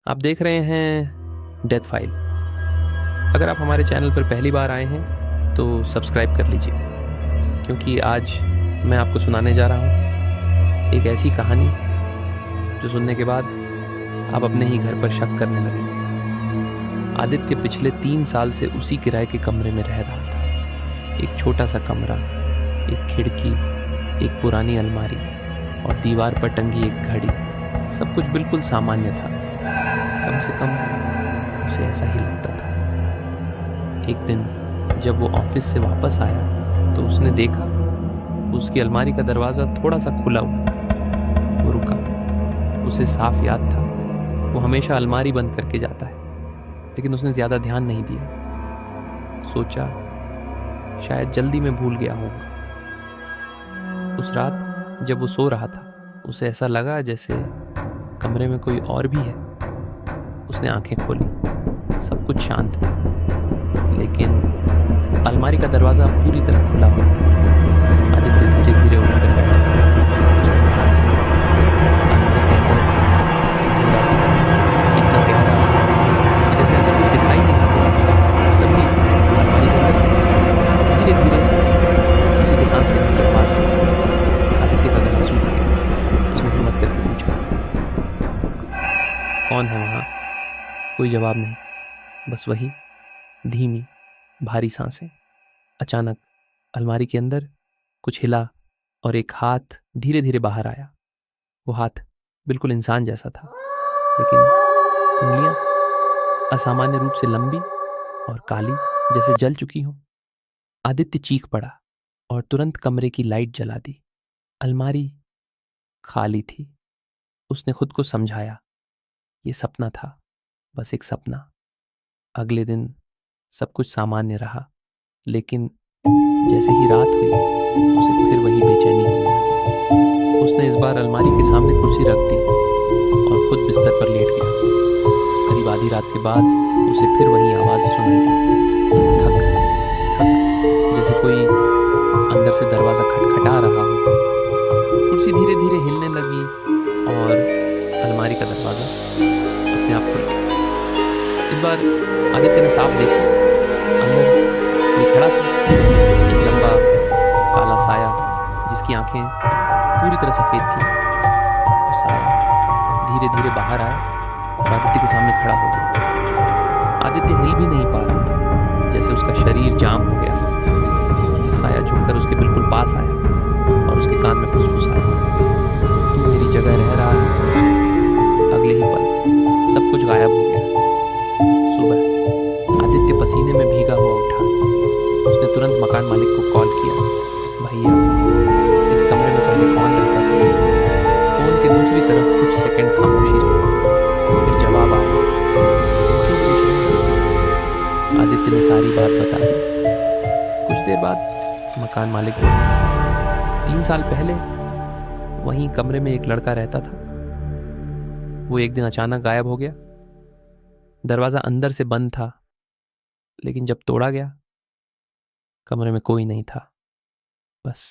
आप देख रहे हैं डेथ फाइल। अगर आप हमारे चैनल पर पहली बार आए हैं तो सब्सक्राइब कर लीजिए, क्योंकि आज मैं आपको सुनाने जा रहा हूँ एक ऐसी कहानी जो सुनने के बाद आप अपने ही घर पर शक करने लगेंगे। आदित्य पिछले 3 साल से उसी किराए के कमरे में रह रहा था। एक छोटा सा कमरा, एक खिड़की, एक पुरानी अलमारी और दीवार पर टंगी एक घड़ी, सब कुछ बिल्कुल सामान्य था। कम से कम उसे ऐसा ही लगता था। एक दिन जब वो ऑफिस से वापस आया तो उसने देखा उसकी अलमारी का दरवाज़ा थोड़ा सा खुला हुआ। वो रुका। उसे साफ याद था वो हमेशा अलमारी बंद करके जाता है, लेकिन उसने ज़्यादा ध्यान नहीं दिया। सोचा शायद जल्दी में भूल गया होगा। उस रात जब वो सो रहा था उसे ऐसा लगा जैसे कमरे में कोई और भी है। उसने आंखें खोली। सब कुछ शांत था, लेकिन अलमारी का दरवाजा पूरी तरह खुला हुआ था। आदित्य धीरे धीरे उठकर बैठा। उसने ध्यान से देखा। अलमारी के अंदर अंधेरा था, इतना गहरा कि जैसे अंदर कुछ दिखाई ही नहीं दे। तभी अलमारी के अंदर से धीरे धीरे किसी के सांस लेने की आवाज आई। आदित्य का गला सूख गया। उसने हिम्मत करके पूछा, कौन है वहां? कोई जवाब नहीं, बस वही धीमी भारी सांसें। अचानक अलमारी के अंदर कुछ हिला और एक हाथ धीरे धीरे बाहर आया। वो हाथ बिल्कुल इंसान जैसा था, लेकिन उंगलियां असामान्य रूप से लंबी और काली, जैसे जल चुकी हो। आदित्य चीख पड़ा और तुरंत कमरे की लाइट जला दी। अलमारी खाली थी। उसने खुद को समझाया, ये सपना था, बस एक सपना। अगले दिन सब कुछ सामान्य रहा, लेकिन जैसे ही रात हुई उसे फिर वही बेचैनी होने लगी। उसने इस बार अलमारी के सामने कुर्सी रख दी और खुद बिस्तर पर लेट गया। करीब आधी रात के बाद उसे फिर वही आवाज सुनाई दी, थक थक, जैसे कोई अंदर से दरवाजा खटखटा रहा हो। कुर्सी धीरे धीरे हिलने लगी और अलमारी का दरवाजा अपने आप खुल गया। इस बार आदित्य ने साफ देखा, अंदर कोई खड़ा था। एक लंबा काला साया जिसकी आंखें पूरी तरह सफेद थी। वो साया धीरे धीरे बाहर आया और आदित्य के सामने खड़ा हो गया। आदित्य हिल भी नहीं पा रहा था, जैसे उसका शरीर जाम हो गया। साया झुककर उसके बिल्कुल पास आया और उसके कान में फुसफुसाया, तू मेरी जगह रह रहा है। अगले ही पल सब कुछ गायब हो गया। सुबह आदित्य पसीने में भीगा हुआ उठा। उसने तुरंत मकान मालिक को कॉल किया, भैया इस कमरे में पहले कौन रहता था? फोन के दूसरी तरफ कुछ सेकंड खामोशी रही, फिर जवाब आया, तुम क्यों पूछ रहे हो? आदित्य ने सारी बात बता दी। कुछ देर बाद मकान मालिक बोला, 3 साल पहले वहीं कमरे में एक लड़का रहता था। वो एक दिन अचानक गायब हो गया। दरवाजा अंदर से बंद था, लेकिन जब तोड़ा गया कमरे में कोई नहीं था, बस